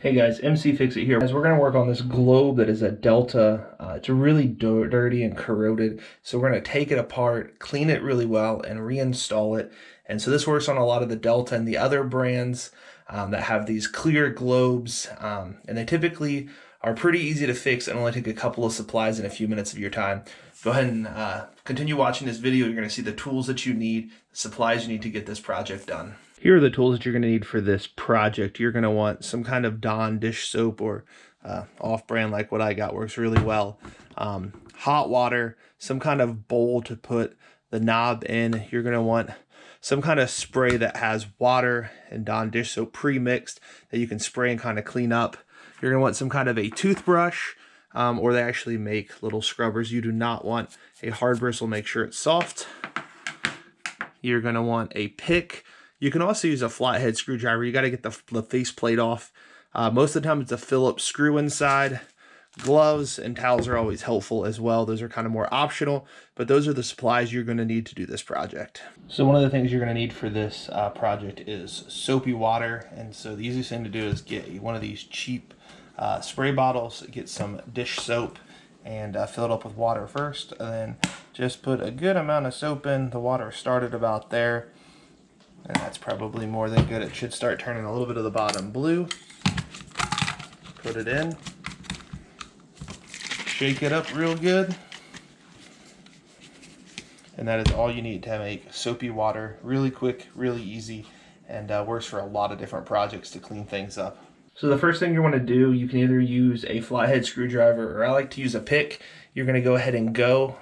Hey guys, Mcfixit here. As we're going to work on this globe that is a Delta. It's really dirty and corroded. So we're going to take it apart, clean it really well, and reinstall it. And so this works on a lot of the Delta and the other brands that have these clear globes. And they typically are pretty easy to fix and only take a couple of supplies in a few minutes of your time. Go ahead and continue watching this video. You're going to see the tools that you need, the supplies you need to get this project done. Here are the tools that you're going to need for this project. You're going to want some kind of Dawn dish soap or off-brand like what I got, works really well. Hot water, some kind of bowl to put the knob in. You're going to want some kind of spray that has water and Dawn dish soap pre-mixed that you can spray and kind of clean up. You're going to want some kind of a toothbrush, or they actually make little scrubbers. You do not want a hard bristle, make sure it's soft. You're going to want a pick. You can also use a flathead screwdriver. You got to get the face plate off. Most of the time it's a Phillips screw inside. Gloves and towels are always helpful as well. Those are kind of more optional, but those are the supplies you're going to need to do this project. So one of the things you're going to need for this project is soapy water. And so the easiest thing to do is get one of these cheap spray bottles, get some dish soap, and fill it up with water first. And then just put a good amount of soap in. The water started about there. And that's probably more than good. It should start turning a little bit of the bottom blue. Put it in. Shake it up real good. And that is all you need to make soapy water. Really quick, really easy, and works for a lot of different projects to clean things up. So the first thing you want to do, you can either use a flathead screwdriver or I like to use a pick. You're going to go ahead and go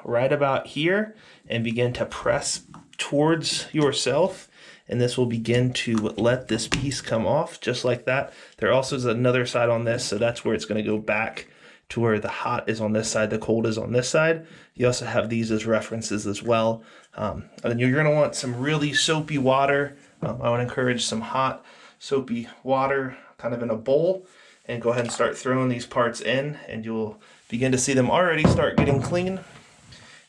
right about here and begin to press towards yourself. And this will begin to let this piece come off just like that. There also is another side on this, so that's where it's going to go back to where the hot is on this side, the cold is on this side. You also have these as references as well. And then you're going to want some really soapy water. I would encourage some hot soapy water kind of in a bowl, and go ahead and start throwing these parts in, and you'll begin to see them already start getting clean.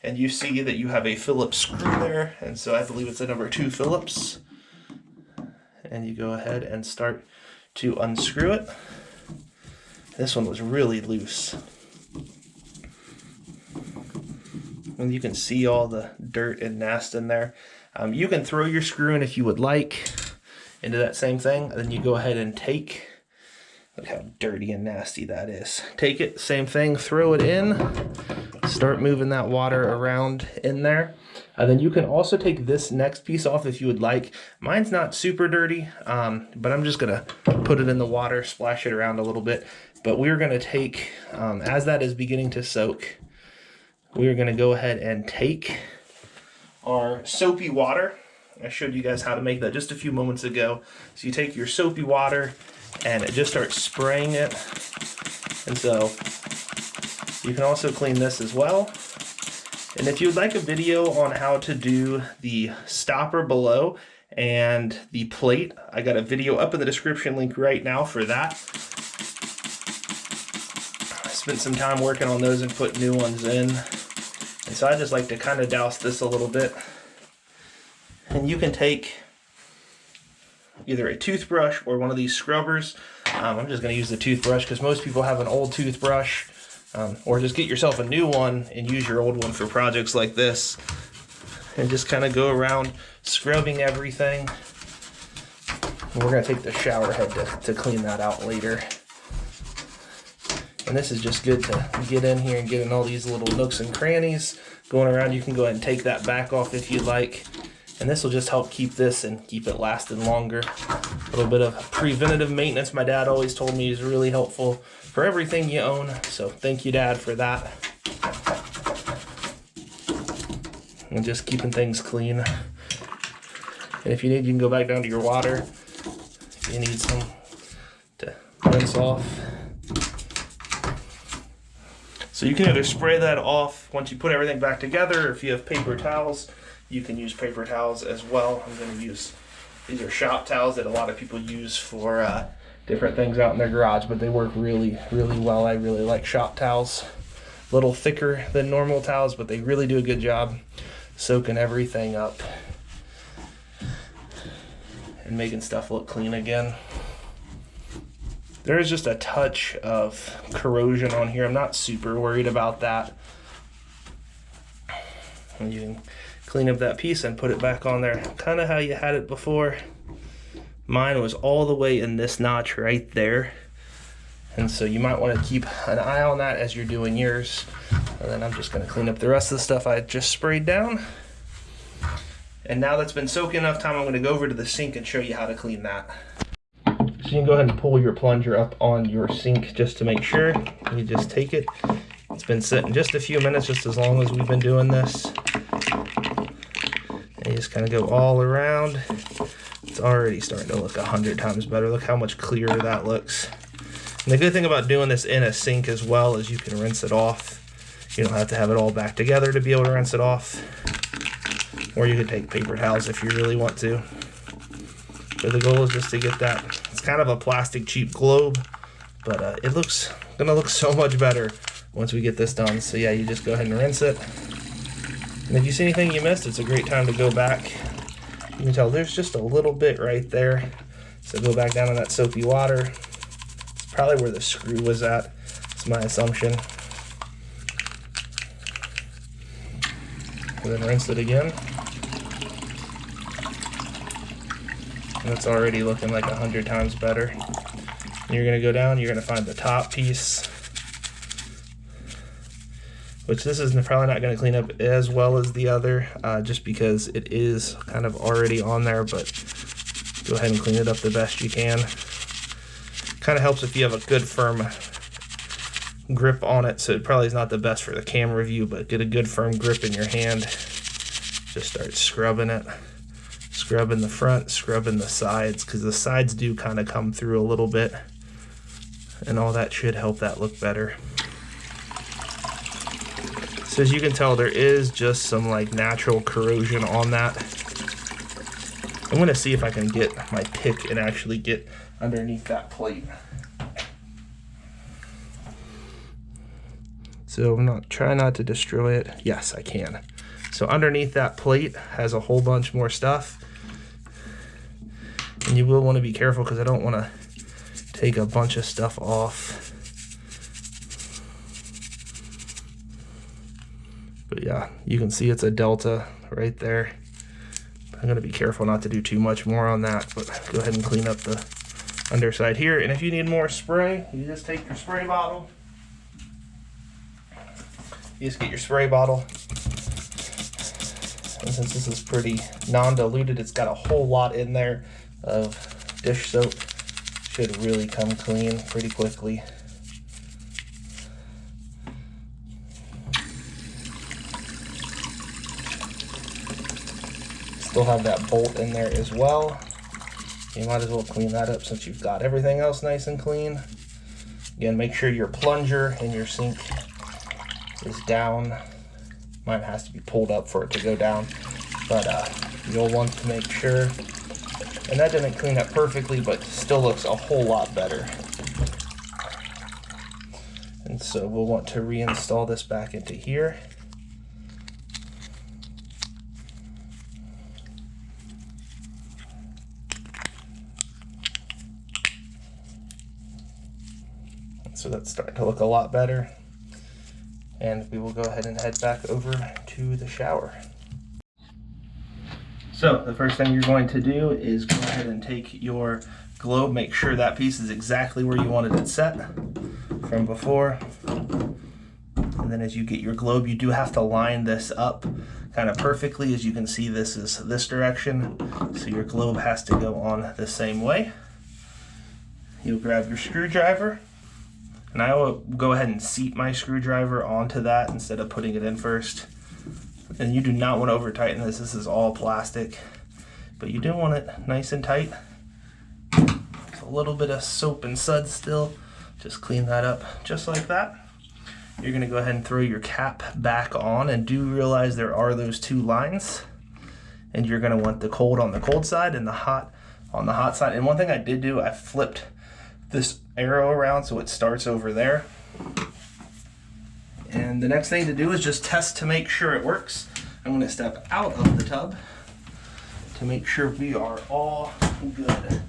And you see that you have a Phillips screw there, and so I believe it's a number 2 Phillips. And you go ahead and start to unscrew it. This one was really loose. And you can see all the dirt and nest in there. You can throw your screw in if you would like into that same thing. And then you go ahead and take, look how dirty and nasty that is. Take it, same thing, throw it in. Start moving that water around in there. Then you can also take this next piece off if you would like. Mine's not super dirty, but I'm just gonna put it in the water, splash it around a little bit. But we're gonna take, as that is beginning to soak, we're gonna go ahead and take our soapy water. I showed you guys how to make that just a few moments ago. So you take your soapy water and just start spraying it. And so you can also clean this as well. And if you would like a video on how to do the stopper below and the plate, I got a video up in the description link right now for that. I spent some time working on those and put new ones in. And so I just like to kind of douse this a little bit. And you can take either a toothbrush or one of these scrubbers. I'm just going to use the toothbrush because most people have an old toothbrush. Or just get yourself a new one and use your old one for projects like this. And just kind of go around scrubbing everything. And we're going to take the shower head to clean that out later. And this is just good to get in here and get in all these little nooks and crannies. Going around, you can go ahead and take that back off if you'd like. And this will just help keep this and keep it lasting longer. A little bit of preventative maintenance, my dad always told me, is really helpful for everything you own. So thank you, Dad, for that. And just keeping things clean. And if you need, you can go back down to your water if you need some to rinse off. So you can either spray that off once you put everything back together, or if you have paper towels, you can use paper towels as well. I'm going to use, these are shop towels that a lot of people use for different things out in their garage, but they work really, really well. I really like shop towels. A little thicker than normal towels, but they really do a good job soaking everything up and making stuff look clean again. There is just a touch of corrosion on here. I'm not super worried about that. And you can clean up that piece and put it back on there, kind of how you had it before. Mine was all the way in this notch right there. And so you might want to keep an eye on that as you're doing yours. And then I'm just going to clean up the rest of the stuff I just sprayed down. And now that's been soaking enough time, I'm going to go over to the sink and show you how to clean that. So you can go ahead and pull your plunger up on your sink just to make sure. You just take it. It's been sitting just a few minutes, just as long as we've been doing this. And you just kind of go all around. It's already starting to look 100 times better. Look how much clearer that looks. And the good thing about doing this in a sink as well is you can rinse it off. You don't have to have it all back together to be able to rinse it off. Or you could take paper towels if you really want to. But the goal is just to get that. It's kind of a plastic cheap globe, but it looks gonna look so much better once we get this done. So yeah, you just go ahead and rinse it. And if you see anything you missed, it's a great time to go back. You can tell there's just a little bit right there. So go back down in that soapy water. It's probably where the screw was at. It's my assumption. And then rinse it again. And it's already looking like 100 times better. And you're gonna go down, you're gonna find the top piece, which this is probably not gonna clean up as well as the other, just because it is kind of already on there, but go ahead and clean it up the best you can. Kind of helps if you have a good firm grip on it, so it probably is not the best for the camera view, but get a good firm grip in your hand. Just start scrubbing it. Scrubbing the front, scrubbing the sides, because the sides do kind of come through a little bit, and all that should help that look better. So as you can tell, there is just some like natural corrosion on that. I'm going to see if I can get my pick and actually get underneath that plate. So try not to destroy it. Yes, I can. So underneath that plate has a whole bunch more stuff. And you will want to be careful because I don't want to take a bunch of stuff off. But yeah, you can see it's a delta right there. I'm going to be careful not to do too much more on that, but go ahead and clean up the underside here. And if you need more spray, you just take your spray bottle. You just get your spray bottle. And since this is pretty non-diluted, it's got a whole lot in there of dish soap. Should really come clean pretty quickly. Still have that bolt in there as well. You might as well clean that up since you've got everything else nice and clean. Again, make sure your plunger in your sink is down. Mine has to be pulled up for it to go down, but you'll want to make sure. And that didn't clean up perfectly, but still looks a whole lot better. And so we'll want to reinstall this back into here. So that's starting to look a lot better. And we will go ahead and head back over to the shower. So the first thing you're going to do is go ahead and take your globe, make sure that piece is exactly where you wanted it set from before. And then as you get your globe, you do have to line this up kind of perfectly. As you can see, this is this direction, so your globe has to go on the same way. You'll grab your screwdriver, and I will go ahead and seat my screwdriver onto that instead of putting it in first. And you do not want to over tighten this. This is all plastic, but you do want it nice and tight. It's a little bit of soap and suds still. Just clean that up just like that. You're going to go ahead and throw your cap back on, and do realize there are those two lines, and you're going to want the cold on the cold side and the hot on the hot side. And one thing I did do, I flipped this arrow around so it starts over there. And the next thing to do is just test to make sure it works. I'm going to step out of the tub to make sure we are all good.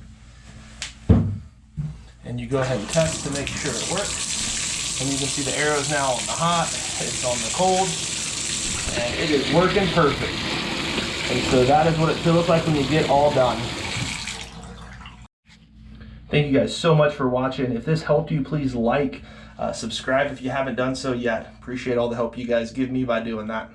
and you go ahead and test to make sure it works. And you can see the arrow's now on the hot, it's on the cold, and it is working perfect. And so that is what it feels like when you get all done. Thank you guys so much for watching. If this helped you, please like, subscribe if you haven't done so yet. Appreciate all the help you guys give me by doing that.